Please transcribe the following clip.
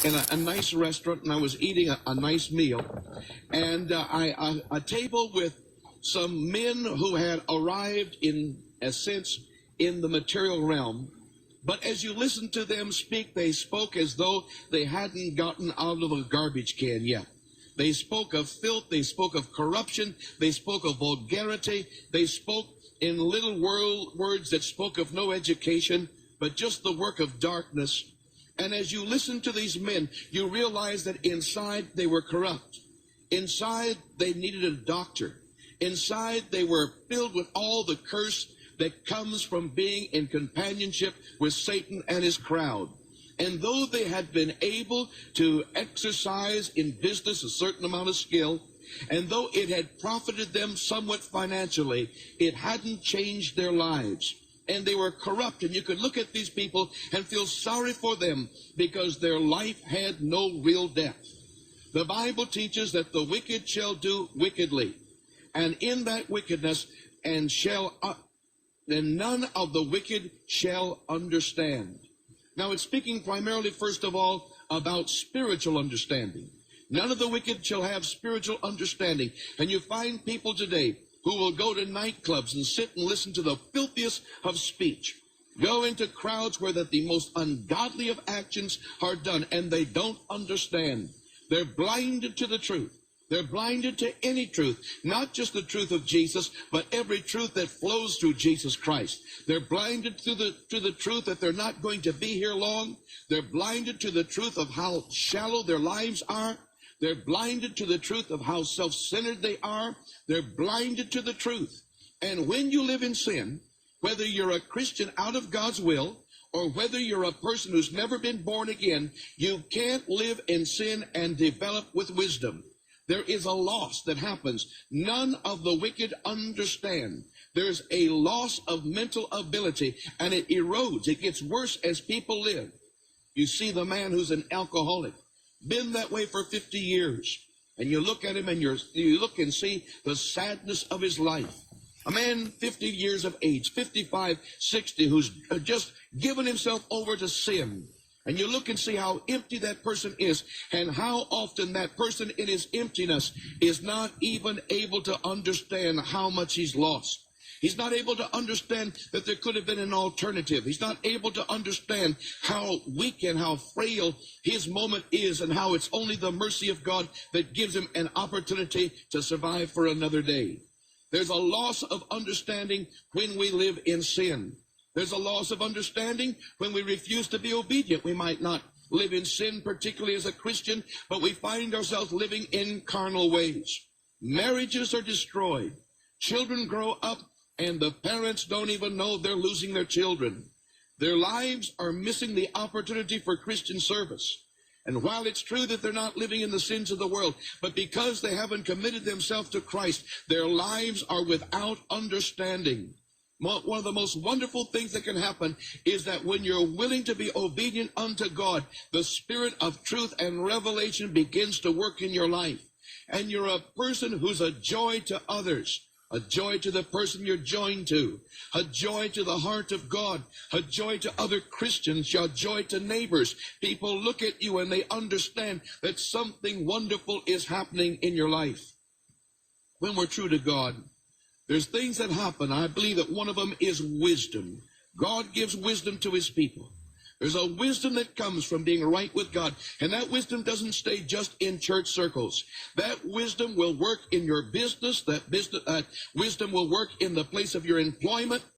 in a nice restaurant, and I was eating a nice meal, and a table with some men who had arrived in a sense in the material realm. But as you listen to them speak, they spoke as though they hadn't gotten out of a garbage can yet. They spoke of filth, they spoke of corruption, they spoke of vulgarity, they spoke in little words that spoke of no education, but just the work of darkness. And as you listen to these men, you realize that inside they were corrupt. Inside they needed a doctor. Inside they were filled with all the curse that comes from being in companionship with Satan and his crowd. And though they had been able to exercise in business a certain amount of skill, and though it had profited them somewhat financially, it hadn't changed their lives. And they were corrupt, and you could look at these people and feel sorry for them because their life had no real depth. The Bible teaches that the wicked shall do wickedly, and in that wickedness and none of the wicked shall understand. Now it's speaking primarily, first of all, about spiritual understanding. None of the wicked shall have spiritual understanding. And you find people today who will go to nightclubs and sit and listen to the filthiest of speech. Go into crowds where the most ungodly of actions are done, and they don't understand. They're blinded to the truth. They're blinded to any truth, not just the truth of Jesus, but every truth that flows through Jesus Christ. They're blinded to the truth that they're not going to be here long. They're blinded to the truth of how shallow their lives are. They're blinded to the truth of how self-centered they are. They're blinded to the truth. And when you live in sin, whether you're a Christian out of God's will, or whether you're a person who's never been born again, you can't live in sin and develop with wisdom. There is a loss that happens. None of the wicked understand. There's a loss of mental ability, and it erodes. It gets worse as people live. You see the man who's an alcoholic, been that way for 50 years, and you look at him and you look and see the sadness of his life. A man 50 years of age, 55, 60, who's just given himself over to sin. And you look and see how empty that person is, and how often that person in his emptiness is not even able to understand how much he's lost. He's not able to understand that there could have been an alternative. He's not able to understand how weak and how frail his moment is, and how it's only the mercy of God that gives him an opportunity to survive for another day. There's a loss of understanding when we live in sin. There's a loss of understanding when we refuse to be obedient. We might not live in sin, particularly as a Christian, but we find ourselves living in carnal ways. Marriages are destroyed. Children grow up, and the parents don't even know they're losing their children. Their lives are missing the opportunity for Christian service. And while it's true that they're not living in the sins of the world, but because they haven't committed themselves to Christ, their lives are without understanding. One of the most wonderful things that can happen is that when you're willing to be obedient unto God, the Spirit of truth and revelation begins to work in your life. And you're a person who's a joy to others, a joy to the person you're joined to, a joy to the heart of God, a joy to other Christians, a joy to neighbors. People look at you and they understand that something wonderful is happening in your life. When we're true to God, there's things that happen. I believe that one of them is wisdom. God gives wisdom to his people. There's a wisdom that comes from being right with God, and that wisdom doesn't stay just in church circles. That wisdom will work in your business. That wisdom will work in the place of your employment.